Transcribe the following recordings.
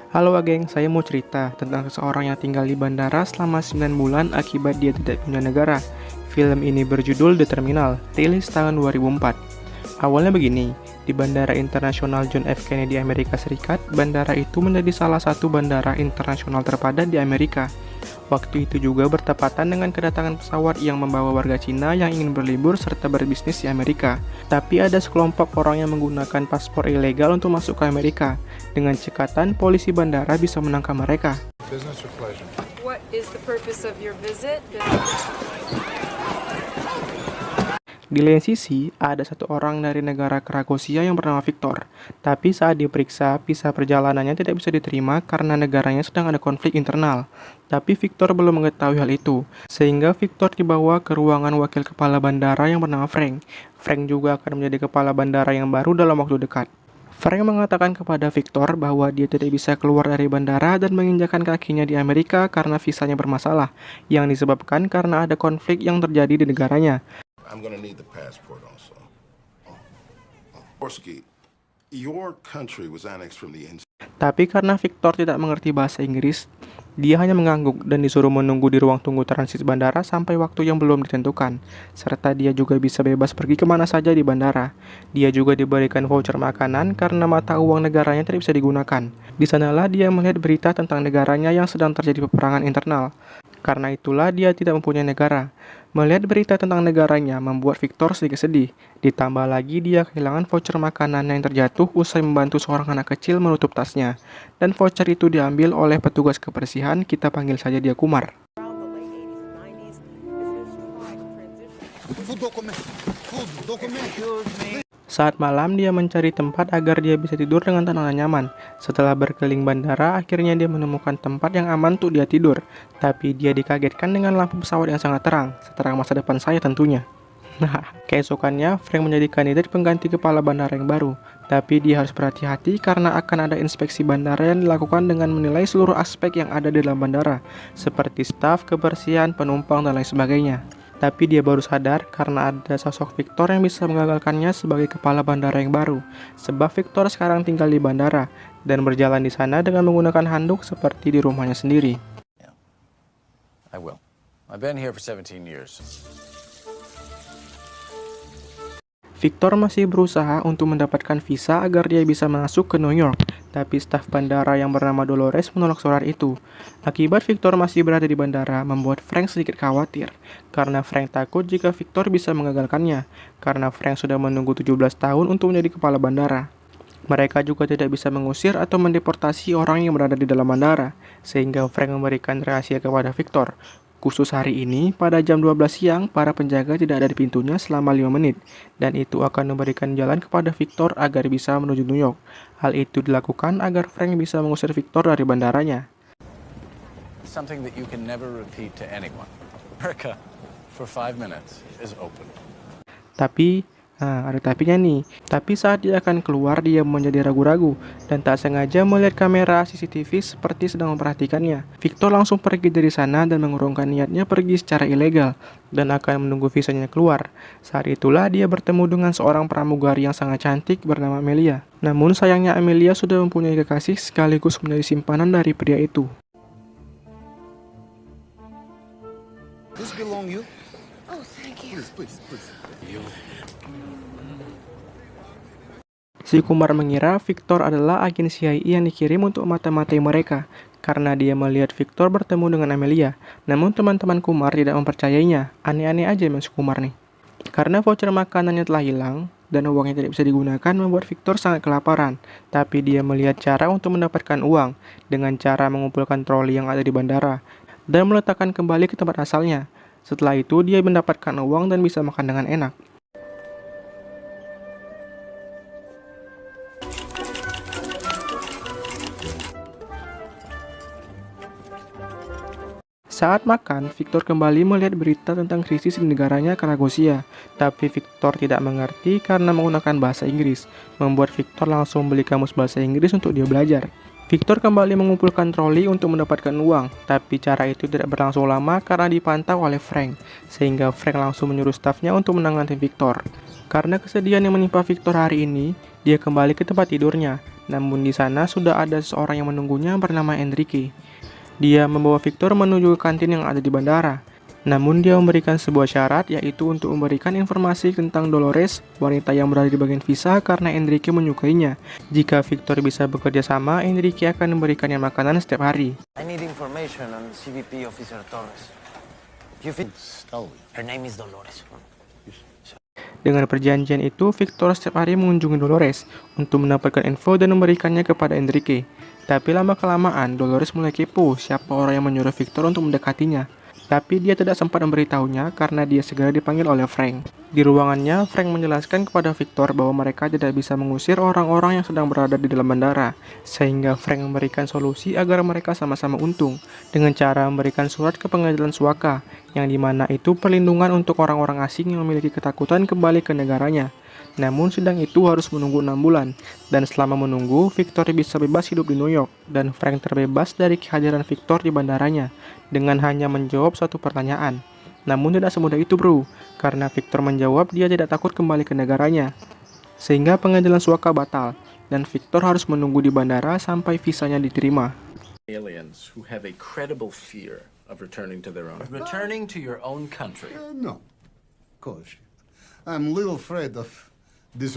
Halo geng, saya mau cerita tentang seseorang yang tinggal di bandara selama 9 bulan akibat dia tidak punya negara. Film ini berjudul The Terminal, rilis tahun 2004. Awalnya begini, di Bandara Internasional John F. Kennedy Amerika Serikat, bandara itu menjadi salah satu bandara internasional terpadat di Amerika. Waktu itu juga bertepatan dengan kedatangan pesawat yang membawa warga Cina yang ingin berlibur serta berbisnis di Amerika. Tapi ada sekelompok orang yang menggunakan paspor ilegal untuk masuk ke Amerika. Dengan cekatan, polisi bandara bisa menangkap mereka. Business or pleasure? What is the purpose of your visit? Di lain sisi, ada satu orang dari negara Krakosia yang bernama Victor. Tapi saat diperiksa, visa perjalanannya tidak bisa diterima karena negaranya sedang ada konflik internal. Tapi Victor belum mengetahui hal itu, sehingga Victor dibawa ke ruangan wakil kepala bandara yang bernama Frank. Frank juga akan menjadi kepala bandara yang baru dalam waktu dekat. Frank mengatakan kepada Victor bahwa dia tidak bisa keluar dari bandara dan menginjakan kakinya di Amerika karena visanya bermasalah, yang disebabkan karena ada konflik yang terjadi di negaranya. I'm gonna need the passport also. Orsky, your country was annexed from the inside. Tapi karena Victor tidak mengerti bahasa Inggris, dia hanya mengangguk dan disuruh menunggu di ruang tunggu transit bandara sampai waktu yang belum ditentukan. Serta dia juga bisa bebas pergi kemana saja di bandara. Dia juga diberikan voucher makanan karena mata uang negaranya tidak bisa digunakan. Di sanalah dia melihat berita tentang negaranya yang sedang terjadi peperangan internal. Karena itulah dia tidak mempunyai negara. Melihat berita tentang negaranya membuat Victor sedikit sedih. Ditambah lagi dia kehilangan voucher makanan yang terjatuh usai membantu seorang anak kecil menutup tasnya. Dan voucher itu diambil oleh petugas kebersihan, kita panggil saja dia Kumar. Saat malam, dia mencari tempat agar dia bisa tidur dengan tenang dan nyaman. Setelah berkeliling bandara, akhirnya dia menemukan tempat yang aman untuk dia tidur. Tapi dia dikagetkan dengan lampu pesawat yang sangat terang, seterang masa depan saya tentunya. Nah, keesokannya, Frank menjadi kandidat pengganti kepala bandara yang baru. Tapi dia harus berhati-hati karena akan ada inspeksi bandara yang dilakukan dengan menilai seluruh aspek yang ada di dalam bandara, seperti staf, kebersihan, penumpang, dan lain sebagainya. Tapi dia baru sadar karena ada sosok Victor yang bisa mengagalkannya sebagai kepala bandara yang baru. Sebab Victor sekarang tinggal di bandara dan berjalan di sana dengan menggunakan handuk seperti di rumahnya sendiri. Yeah, I will. I've been here for 17 years. Victor masih berusaha untuk mendapatkan visa agar dia bisa masuk ke New York, tapi staf bandara yang bernama Dolores menolak surat itu. Akibat Victor masih berada di bandara membuat Frank sedikit khawatir, karena Frank takut jika Victor bisa mengagalkannya, karena Frank sudah menunggu 17 tahun untuk menjadi kepala bandara. Mereka juga tidak bisa mengusir atau mendeportasi orang yang berada di dalam bandara, sehingga Frank memberikan rahasia kepada Victor. Khusus hari ini, pada jam 12 siang, para penjaga tidak ada di pintunya selama 5 menit, dan itu akan memberikan jalan kepada Victor agar bisa menuju New York. Hal itu dilakukan agar Frank bisa mengusir Victor dari bandaranya. Something that you can never repeat to anyone. America, for 5 minutes, is open. Tapi, ada tapinya nih. Tapi saat dia akan keluar, dia menjadi ragu-ragu dan tak sengaja melihat kamera CCTV seperti sedang memperhatikannya. Victor langsung pergi dari sana dan mengurungkan niatnya pergi secara ilegal dan akan menunggu visanya keluar. Saat itulah dia bertemu dengan seorang pramugari yang sangat cantik bernama Amelia. Namun sayangnya Amelia sudah mempunyai kekasih sekaligus menjadi simpanan dari pria itu. This belong you? Oh, thank you. Please. Si Kumar mengira Victor adalah agen CIA yang dikirim untuk mata-matai mereka, karena dia melihat Victor bertemu dengan Amelia. Namun teman-teman Kumar tidak mempercayainya. Aneh-aneh aja Mas Kumar nih. Karena voucher makanannya telah hilang, dan uangnya tidak bisa digunakan membuat Victor sangat kelaparan. Tapi dia melihat cara untuk mendapatkan uang, dengan cara mengumpulkan troli yang ada di bandara, dan meletakkan kembali ke tempat asalnya. Setelah itu dia mendapatkan uang dan bisa makan dengan enak. Saat makan, Victor kembali melihat berita tentang krisis di negaranya Krakosia. Tapi Victor tidak mengerti karena menggunakan bahasa Inggris, membuat Victor langsung membeli kamus bahasa Inggris untuk dia belajar. Victor kembali mengumpulkan troli untuk mendapatkan uang, tapi cara itu tidak berlangsung lama karena dipantau oleh Frank, sehingga Frank langsung menyuruh stafnya untuk menangani Victor. Karena kesedihan yang menimpa Victor hari ini, dia kembali ke tempat tidurnya, Namun di sana sudah ada seseorang yang menunggunya bernama Enrique. Dia membawa Victor menuju ke kantin yang ada di bandara. Namun dia memberikan sebuah syarat, yaitu untuk memberikan informasi tentang Dolores, wanita yang berada di bagian visa, karena Enrique menyukainya. Jika Victor bisa bekerja sama, Enrique akan memberikannya makanan setiap hari. I need information on CBP Officer Torres. You fit? Her name is Dolores. Dengan perjanjian itu, Victor setiap hari mengunjungi Dolores untuk mendapatkan info dan memberikannya kepada Enrique. Tapi lama-kelamaan, Dolores mulai kepo siapa orang yang menyuruh Victor untuk mendekatinya. Tapi dia tidak sempat memberitahunya karena dia segera dipanggil oleh Frank. Di ruangannya, Frank menjelaskan kepada Victor bahwa mereka tidak bisa mengusir orang-orang yang sedang berada di dalam bandara, sehingga Frank memberikan solusi agar mereka sama-sama untung, dengan cara memberikan surat ke pengadilan suaka, yang dimana itu perlindungan untuk orang-orang asing yang memiliki ketakutan kembali ke negaranya. Namun sidang itu harus menunggu 6 bulan, dan selama menunggu, Victor bisa bebas hidup di New York, dan Frank terbebas dari kehadiran Victor di bandaranya, dengan hanya menjawab satu pertanyaan. Namun tidak semudah itu bro, karena Victor menjawab dia tidak takut kembali ke negaranya. Sehingga pengadilan suaka batal, dan Victor harus menunggu di bandara sampai visanya diterima. Aliens who have a credible fear of returning to their own. Returning to your own country. No, of course. I'm a little afraid of this.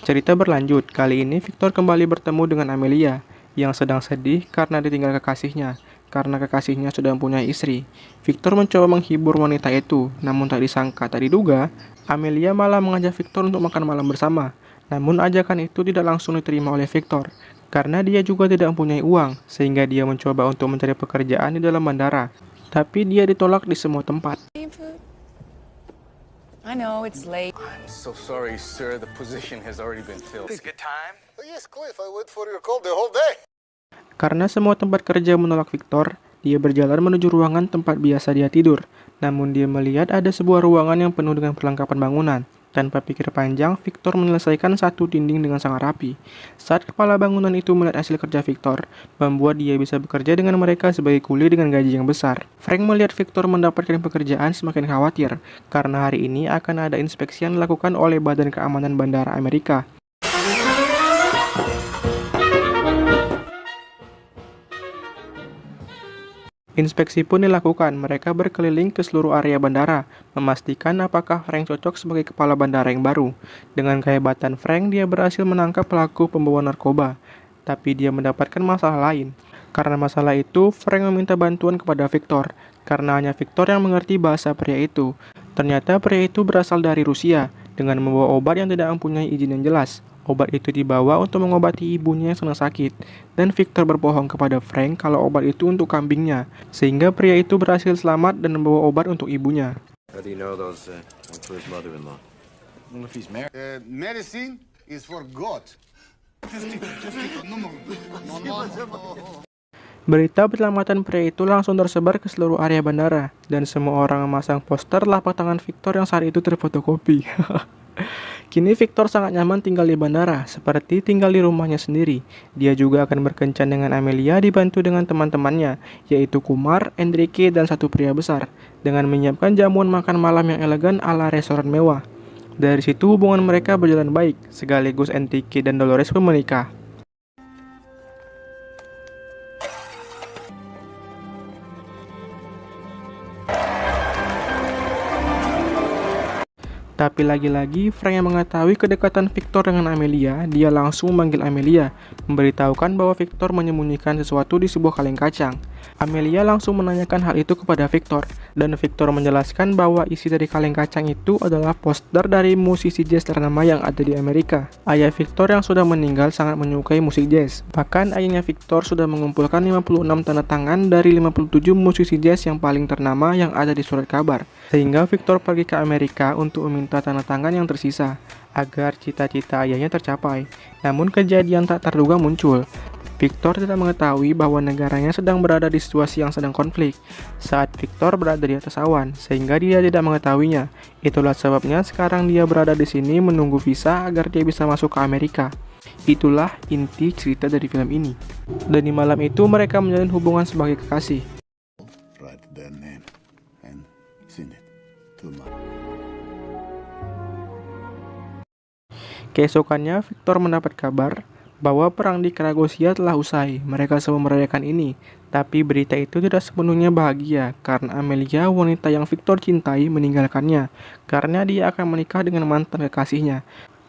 Cerita berlanjut, kali ini Victor kembali bertemu dengan Amelia, yang sedang sedih karena ditinggal kekasihnya. Karena kekasihnya sudah mempunyai istri, Victor mencoba menghibur wanita itu, namun tak disangka, tak diduga, Amelia malah mengajak Victor untuk makan malam bersama. Namun ajakan itu tidak langsung diterima oleh Victor, karena dia juga tidak mempunyai uang, sehingga dia mencoba untuk mencari pekerjaan di dalam bandara. Tapi dia ditolak di semua tempat. I know it's late. I'm so sorry, sir. The position has already been filled. It's a good time. Yes, Cliff, I wait for your call the whole day. Karena semua tempat kerja menolak Victor, dia berjalan menuju ruangan tempat biasa dia tidur. Namun dia melihat ada sebuah ruangan yang penuh dengan perlengkapan bangunan. Tanpa pikir panjang, Victor menyelesaikan satu dinding dengan sangat rapi. Saat kepala bangunan itu melihat hasil kerja Victor, membuat dia bisa bekerja dengan mereka sebagai kuli dengan gaji yang besar. Frank melihat Victor mendapatkan pekerjaan semakin khawatir, karena hari ini akan ada inspeksi yang dilakukan oleh Badan Keamanan Bandara Amerika. Inspeksi pun dilakukan, mereka berkeliling ke seluruh area bandara, memastikan apakah Frank cocok sebagai kepala bandara yang baru. Dengan kehebatan Frank, dia berhasil menangkap pelaku pembawa narkoba, tapi dia mendapatkan masalah lain. Karena masalah itu, Frank meminta bantuan kepada Victor, karena hanya Victor yang mengerti bahasa pria itu. Ternyata pria itu berasal dari Rusia, dengan membawa obat yang tidak mempunyai izin yang jelas. Obat itu dibawa untuk mengobati ibunya yang sedang sakit, dan Victor berbohong kepada Frank kalau obat itu untuk kambingnya, sehingga pria itu berhasil selamat dan membawa obat untuk ibunya. How do you know those went for his mother-in-law? Well, if he's married. Medicine is for God. Just take it. No. Berita penyelamatan pria itu langsung tersebar ke seluruh area bandara, dan semua orang memasang poster lapak tangan Victor yang saat itu terfotokopi. Kini Victor sangat nyaman tinggal di bandara, seperti tinggal di rumahnya sendiri. Dia juga akan berkencan dengan Amelia dibantu dengan teman-temannya, yaitu Kumar, Enrique, dan satu pria besar, dengan menyiapkan jamuan makan malam yang elegan ala restoran mewah. Dari situ hubungan mereka berjalan baik, sekaligus Enrique dan Dolores pun menikah. Tapi lagi-lagi, Frank yang mengetahui kedekatan Victor dengan Amelia, dia langsung memanggil Amelia, memberitahukan bahwa Victor menyembunyikan sesuatu di sebuah kaleng kacang. Amelia langsung menanyakan hal itu kepada Victor, dan Victor menjelaskan bahwa isi dari kaleng kacang itu adalah poster dari musisi jazz ternama yang ada di Amerika. Ayah Victor yang sudah meninggal sangat menyukai musik jazz. Bahkan ayahnya Victor sudah mengumpulkan 56 tanda tangan dari 57 musisi jazz yang paling ternama yang ada di surat kabar. Sehingga Victor pergi ke Amerika untuk meminta tanda tangan yang tersisa, agar cita-cita ayahnya tercapai. Namun kejadian tak terduga muncul. Victor tidak mengetahui bahwa negaranya sedang berada di situasi yang sedang konflik saat Victor berada di atas awan, sehingga dia tidak mengetahuinya. Itulah sebabnya sekarang dia berada di sini menunggu visa agar dia bisa masuk ke Amerika. Itulah inti cerita dari film ini. Dan di malam itu mereka menjalin hubungan sebagai kekasih. Write their name and send it to my. Keesokannya Victor mendapat kabar bahwa perang di Kragosia telah usai. Mereka semua merayakan ini. Tapi berita itu tidak sepenuhnya bahagia karena Amelia, wanita yang Victor cintai, meninggalkannya karena dia akan menikah dengan mantan kekasihnya.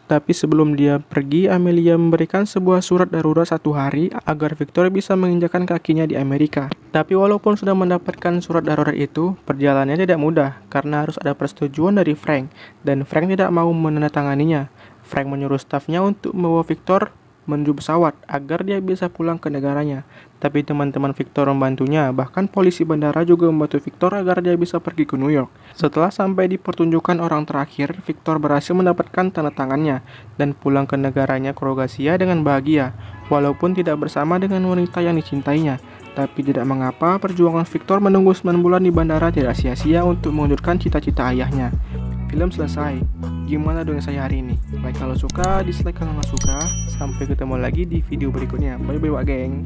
Tapi sebelum dia pergi, Amelia memberikan sebuah surat darurat 1 hari agar Victor bisa menginjakkan kakinya di Amerika. Tapi walaupun sudah mendapatkan surat darurat itu, perjalanannya tidak mudah karena harus ada persetujuan dari Frank, dan Frank tidak mau menandatanganinya. Frank menyuruh stafnya untuk membawa Victor menuju pesawat agar dia bisa pulang ke negaranya. Tapi teman-teman Victor membantunya, bahkan polisi bandara juga membantu Victor agar dia bisa pergi ke New York. Setelah sampai di pertunjukan orang terakhir, Victor berhasil mendapatkan tanda tangannya dan pulang ke negaranya Kroasia dengan bahagia, walaupun tidak bersama dengan wanita yang dicintainya. Tapi tidak mengapa, perjuangan Victor menunggu 9 bulan di bandara tidak sia-sia untuk mewujudkan cita-cita ayahnya. Film selesai. Gimana dengan saya hari ini? Like kalau suka, dislike kalau nggak suka. Sampai ketemu lagi di video berikutnya. Bye bye, Wak Geng.